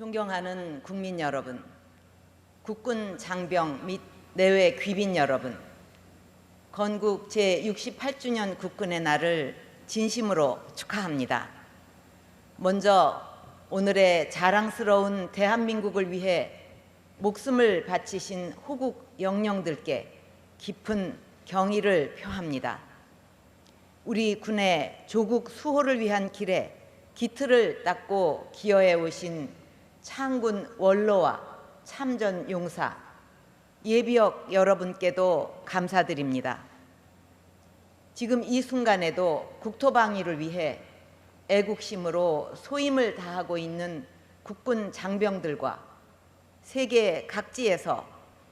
존경하는 국민 여러분, 국군 장병 및 내외 귀빈 여러분, 건국 제68주년 국군의 날을 진심으로 축하합니다. 먼저 오늘의 자랑스러운 대한민국을 위해 목숨을 바치신 호국 영령들께 깊은 경의를 표합니다. 우리 군의 조국 수호를 위한 길에 기틀을 닦고 기여해 오신 창군 원로와 참전 용사, 예비역 여러분께도 감사드립니다. 지금 이 순간에도 국토방위를 위해 애국심으로 소임을 다하고 있는 국군 장병들과 세계 각지에서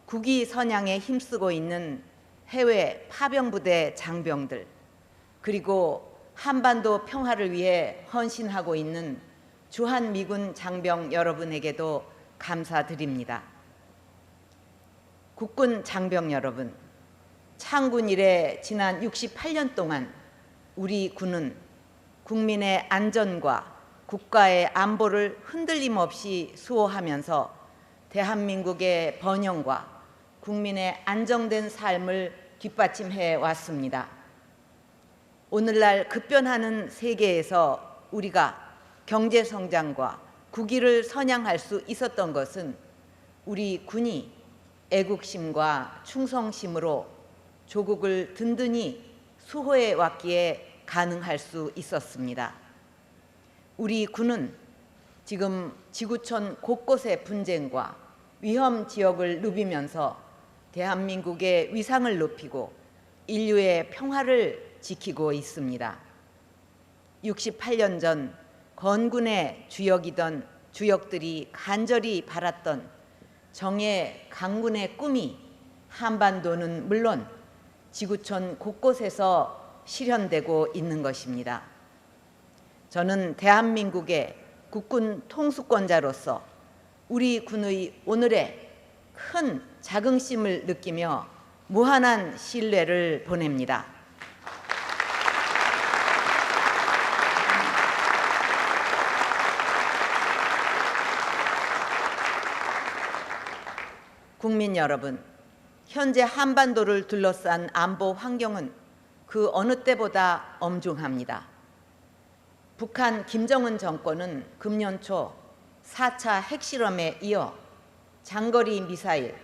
국위 선양에 힘쓰고 있는 해외 파병부대 장병들, 그리고 한반도 평화를 위해 헌신하고 있는 주한미군 장병 여러분에게도 감사드립니다. 국군 장병 여러분, 창군 이래 지난 68년 동안 우리 군은 국민의 안전과 국가의 안보를 흔들림 없이 수호하면서 대한민국의 번영과 국민의 안정된 삶을 뒷받침해 왔습니다. 오늘날 급변하는 세계에서 우리가 경제 성장과 국위를 선양할 수 있었던 것은 우리 군이 애국심과 충성심으로 조국을 든든히 수호해 왔기에 가능할 수 있었습니다. 우리 군은 지금 지구촌 곳곳의 분쟁과 위험 지역을 누비면서 대한민국의 위상을 높이고 인류의 평화를 지키고 있습니다. 68년 전 건군의 주역이던 주역들이 간절히 바랐던 정예 강군의 꿈이 한반도는 물론 지구촌 곳곳에서 실현되고 있는 것입니다. 저는 대한민국의 국군 통수권자로서 우리 군의 오늘의 큰 자긍심을 느끼며 무한한 신뢰를 보냅니다. 국민 여러분, 현재 한반도를 둘러싼 안보 환경은 그 어느 때보다 엄중합니다. 북한 김정은 정권은 금년 초 4차 핵실험에 이어 장거리 미사일,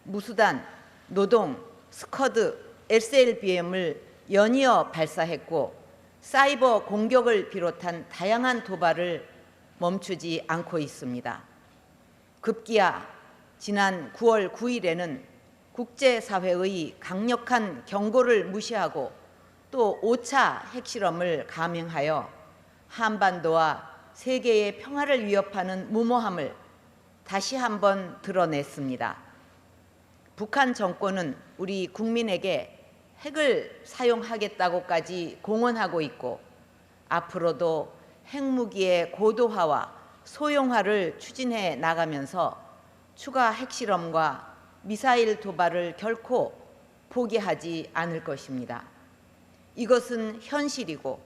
무수단, 노동, 스커드, SLBM을 연이어 발사했고 사이버 공격을 비롯한 다양한 도발을 멈추지 않고 있습니다. 급기야 지난 9월 9일에는 국제사회의 강력한 경고를 무시하고 또 5차 핵실험을 감행하여 한반도와 세계의 평화를 위협하는 무모함을 다시 한번 드러냈습니다. 북한 정권은 우리 국민에게 핵을 사용하겠다고까지 공언하고 있고 앞으로도 핵무기의 고도화와 소형화를 추진해 나가면서 추가 핵실험과 미사일 도발을 결코 포기하지 않을 것입니다. 이것은 현실이고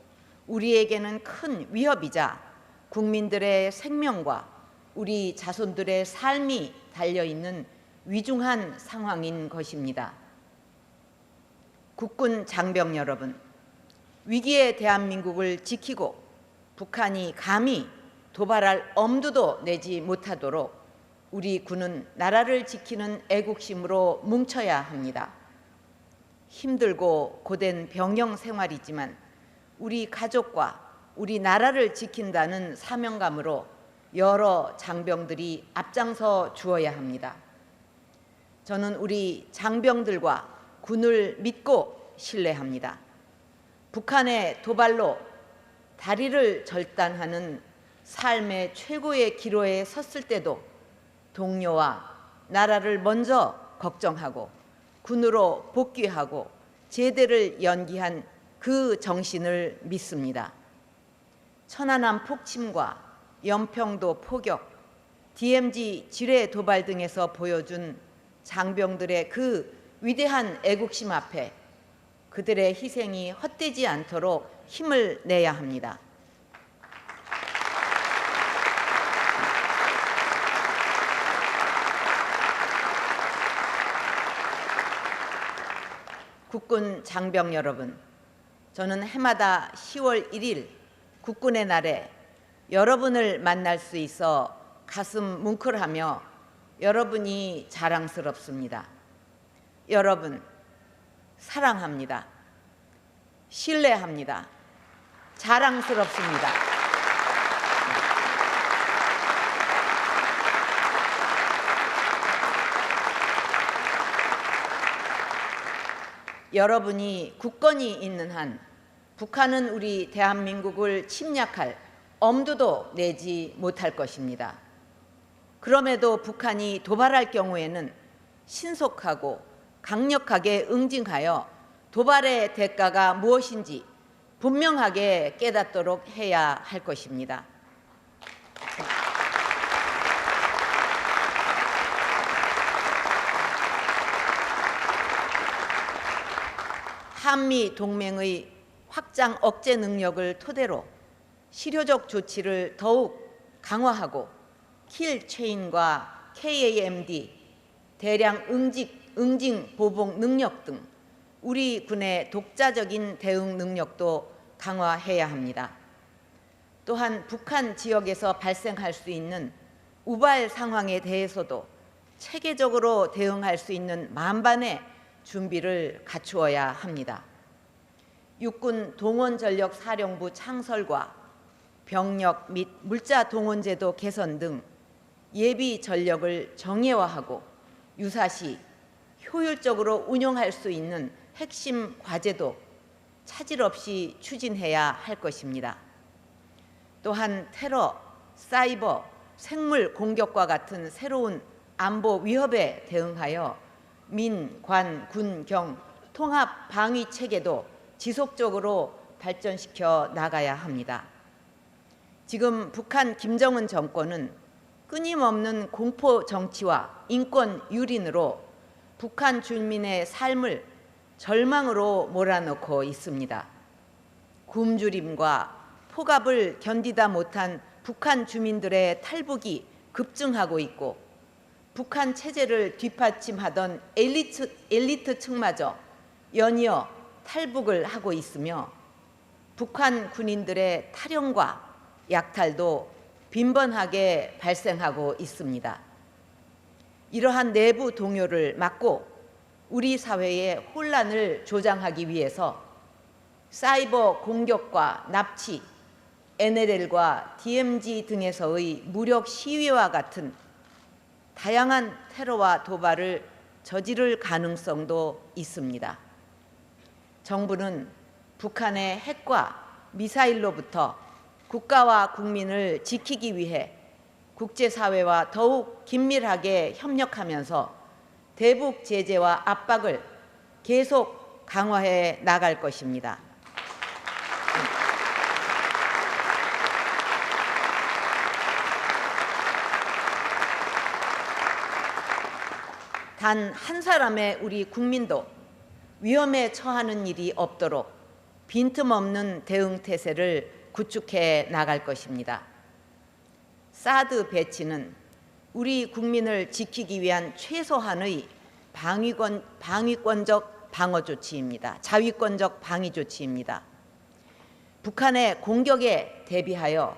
우리에게는 큰 위협이자 국민들의 생명과 우리 자손들의 삶이 달려있는 위중한 상황인 것입니다. 국군 장병 여러분, 위기의 대한민국을 지키고 북한이 감히 도발할 엄두도 내지 못하도록 우리 군은 나라를 지키는 애국심으로 뭉쳐야 합니다. 힘들고 고된 병영 생활이지만 우리 가족과 우리 나라를 지킨다는 사명감으로 여러 장병들이 앞장서 주어야 합니다. 저는 우리 장병들과 군을 믿고 신뢰합니다. 북한의 도발로 다리를 절단하는 삶의 최고의 기로에 섰을 때도 동료와 나라를 먼저 걱정하고 군으로 복귀하고 제대를 연기한 그 정신을 믿습니다. 천안함 폭침과 연평도 포격, DMZ 지뢰 도발 등에서 보여준 장병들의 그 위대한 애국심 앞에 그들의 희생이 헛되지 않도록 힘을 내야 합니다. 국군 장병 여러분, 저는 해마다 10월 1일 국군의 날에 여러분을 만날 수 있어 가슴 뭉클하며 여러분이 자랑스럽습니다. 여러분, 사랑합니다. 신뢰합니다. 자랑스럽습니다. 여러분이 굳건히 있는 한 북한은 우리 대한민국을 침략할 엄두도 내지 못할 것입니다. 그럼에도 북한이 도발할 경우에는 신속하고 강력하게 응징하여 도발의 대가가 무엇인지 분명하게 깨닫도록 해야 할 것입니다. 한미 동맹의 확장 억제 능력을 토대로 실효적 조치를 더욱 강화하고 킬 체인과 KAMD, 대량 응징 보복 능력 등 우리 군의 독자적인 대응 능력도 강화해야 합니다. 또한 북한 지역에서 발생할 수 있는 우발 상황에 대해서도 체계적으로 대응할 수 있는 만반의 준비를 갖추어야 합니다. 육군 동원전력사령부 창설과 병력 및 물자 동원제도 개선 등 예비 전력을 정예화하고 유사시 효율적으로 운영할 수 있는 핵심 과제도 차질 없이 추진해야 할 것입니다. 또한 테러, 사이버, 생물 공격과 같은 새로운 안보 위협에 대응하여 민, 관, 군, 경 통합 방위 체계도 지속적으로 발전시켜 나가야 합니다. 지금 북한 김정은 정권은 끊임없는 공포 정치와 인권 유린으로 북한 주민의 삶을 절망으로 몰아넣고 있습니다. 굶주림과 폭압을 견디다 못한 북한 주민들의 탈북이 급증하고 있고 북한 체제를 뒷받침하던 엘리트층마저 연이어 탈북을 하고 있으며 북한 군인들의 탈영과 약탈도 빈번하게 발생하고 있습니다. 이러한 내부 동요를 막고 우리 사회의 혼란을 조장하기 위해서 사이버 공격과 납치, NLL과 DMZ 등에서의 무력 시위와 같은 다양한 테러와 도발을 저지를 가능성도 있습니다. 정부는 북한의 핵과 미사일로부터 국가와 국민을 지키기 위해 국제사회와 더욱 긴밀하게 협력하면서 대북 제재와 압박을 계속 강화해 나갈 것입니다. 단 한 사람의 우리 국민도 위험에 처하는 일이 없도록 빈틈없는 대응 태세를 구축해 나갈 것입니다. 사드 배치는 우리 국민을 지키기 위한 최소한의 방위권적 방어 조치입니다. 자위권적 방위 조치입니다. 북한의 공격에 대비하여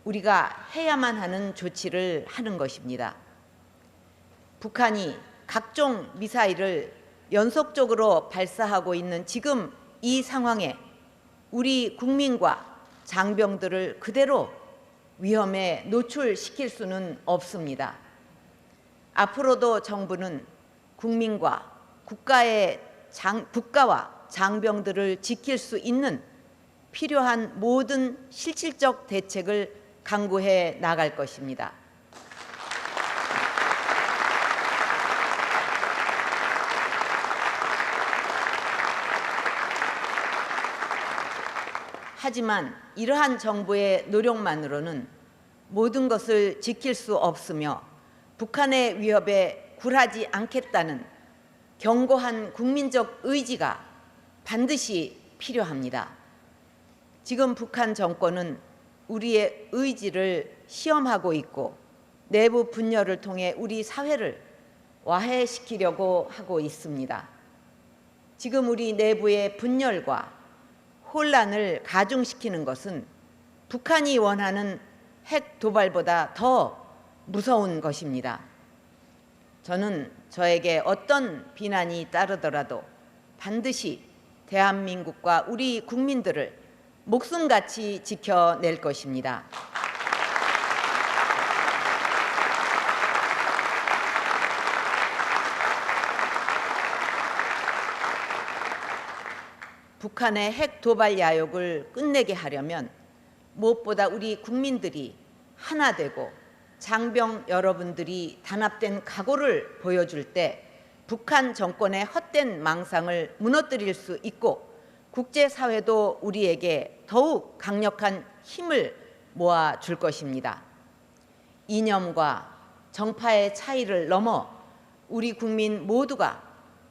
우리가 해야만 하는 조치를 하는 것입니다. 북한이 각종 미사일을 연속적으로 발사하고 있는 지금 이 상황에 우리 국민과 장병들을 그대로 위험에 노출시킬 수는 없습니다. 앞으로도 정부는 국민과 국가와 장병들을 지킬 수 있는 필요한 모든 실질적 대책을 강구해 나갈 것입니다. 하지만 이러한 정부의 노력만으로는 모든 것을 지킬 수 없으며 북한의 위협에 굴하지 않겠다는 견고한 국민적 의지가 반드시 필요합니다. 지금 북한 정권은 우리의 의지를 시험하고 있고 내부 분열을 통해 우리 사회를 와해시키려고 하고 있습니다. 지금 우리 내부의 분열과 혼란을 가중시키는 것은 북한이 원하는 핵 도발보다 더 무서운 것입니다. 저는 저에게 어떤 비난이 따르더라도 반드시 대한민국과 우리 국민들을 목숨같이 지켜낼 것입니다. 북한의 핵 도발 야욕을 끝내게 하려면 무엇보다 우리 국민들이 하나 되고 장병 여러분들이 단합된 각오를 보여줄 때 북한 정권의 헛된 망상을 무너뜨릴 수 있고 국제사회도 우리에게 더욱 강력한 힘을 모아줄 것입니다. 이념과 정파의 차이를 넘어 우리 국민 모두가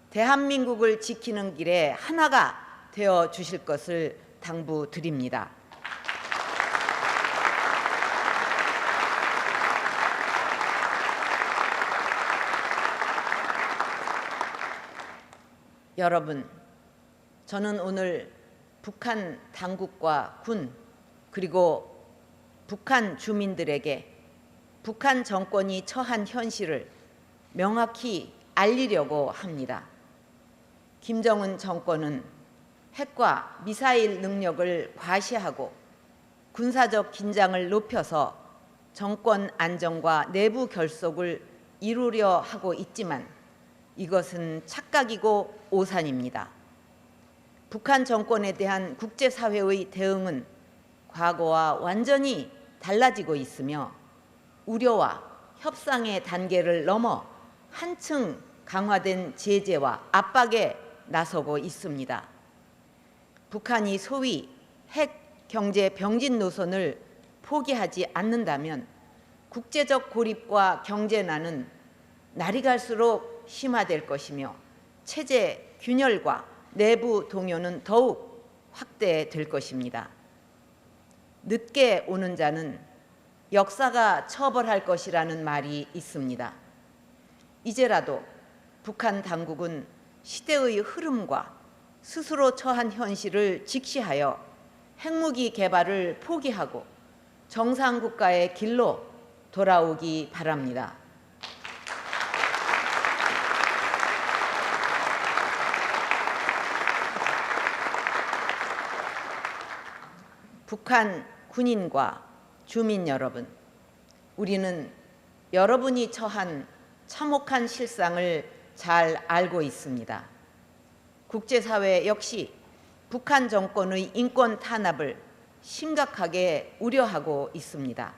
대한민국을 지키는 길에 하나가 되어 주실 것을 당부드립니다. 여러분, 저는 오늘 북한 당국과 군 그리고 북한 주민들에게 북한 정권이 처한 현실을 명확히 알리려고 합니다. 김정은 정권은 핵과 미사일 능력을 과시하고 군사적 긴장을 높여서 정권 안정과 내부 결속을 이루려 하고 있지만 이것은 착각이고 오산입니다. 북한 정권에 대한 국제사회의 대응은 과거와 완전히 달라지고 있으며 우려와 협상의 단계를 넘어 한층 강화된 제재와 압박에 나서고 있습니다. 북한이 소위 핵 경제 병진 노선을 포기하지 않는다면 국제적 고립과 경제난은 날이 갈수록 심화될 것이며 체제 균열과 내부 동요는 더욱 확대될 것입니다. 늦게 오는 자는 역사가 처벌할 것이라는 말이 있습니다. 이제라도 북한 당국은 시대의 흐름과 스스로 처한 현실을 직시하여 핵무기 개발을 포기하고 정상국가의 길로 돌아오기 바랍니다. 북한 군인과 주민 여러분, 우리는 여러분이 처한 참혹한 실상을 잘 알고 있습니다. 국제사회 역시 북한 정권의 인권 탄압을 심각하게 우려하고 있습니다.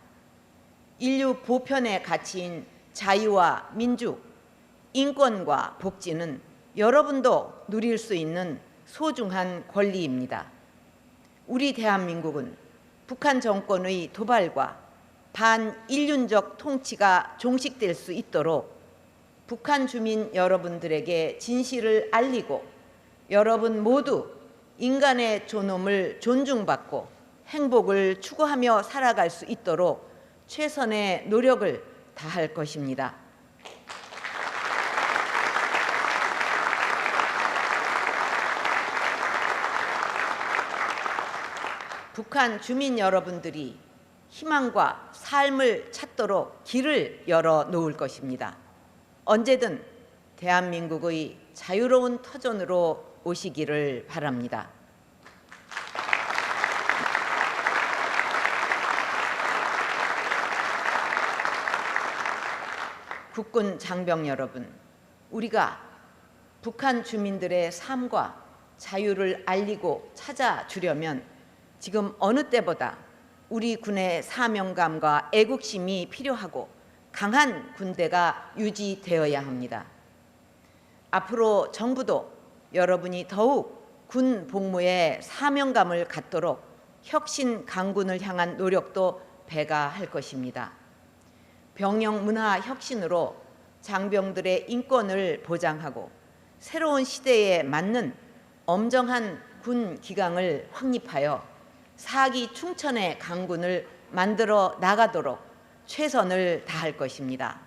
인류 보편의 가치인 자유와 민주, 인권과 복지는 여러분도 누릴 수 있는 소중한 권리입니다. 우리 대한민국은 북한 정권의 도발과 반인륜적 통치가 종식될 수 있도록 북한 주민 여러분들에게 진실을 알리고 여러분 모두 인간의 존엄을 존중받고 행복을 추구하며 살아갈 수 있도록 최선의 노력을 다할 것입니다. 북한 주민 여러분들이 희망과 삶을 찾도록 길을 열어 놓을 것입니다. 언제든 대한민국의 자유로운 터전으로 오시기를 바랍니다. 국군 장병 여러분, 우리가 북한 주민들의 삶과 자유를 알리고 찾아주려면 지금 어느 때보다 우리 군의 사명감과 애국심이 필요하고 강한 군대가 유지되어야 합니다. 앞으로 정부도 여러분이 더욱 군 복무에 사명감을 갖도록 혁신 강군을 향한 노력도 배가할 것입니다. 병영 문화 혁신으로 장병들의 인권을 보장하고 새로운 시대에 맞는 엄정한 군 기강을 확립하여 사기 충천의 강군을 만들어 나가도록 최선을 다할 것입니다.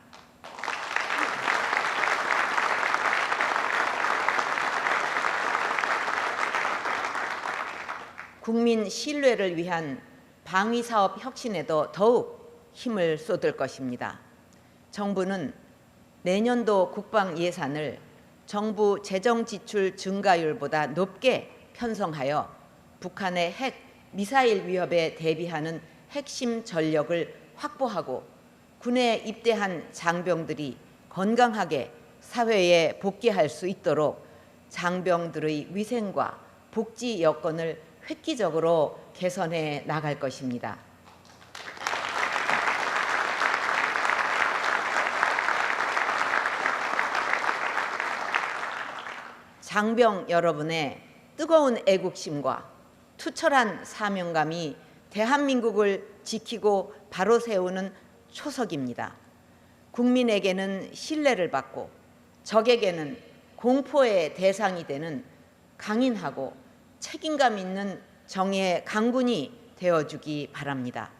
국민 신뢰를 위한 방위사업 혁신에도 더욱 힘을 쏟을 것입니다. 정부는 내년도 국방 예산을 정부 재정 지출 증가율보다 높게 편성하여 북한의 핵, 미사일 위협에 대비하는 핵심 전력을 확보하고 군에 입대한 장병들이 건강하게 사회에 복귀할 수 있도록 장병들의 위생과 복지 여건을 획기적으로 개선해 나갈 것입니다. 장병 여러분의 뜨거운 애국심과 투철한 사명감이 대한민국을 지키고 바로 세우는 초석입니다. 국민에게는 신뢰를 받고 적에게는 공포의 대상이 되는 강인하고 책임감 있는 정의의 강군이 되어주기 바랍니다.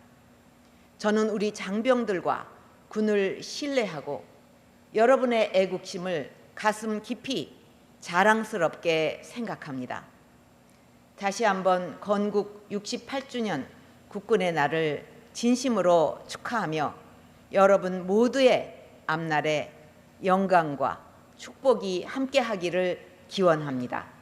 저는 우리 장병들과 군을 신뢰하고 여러분의 애국심을 가슴 깊이 자랑스럽게 생각합니다. 다시 한번 건국 68주년 국군의 날을 진심으로 축하하며 여러분 모두의 앞날에 영광과 축복이 함께하기를 기원합니다.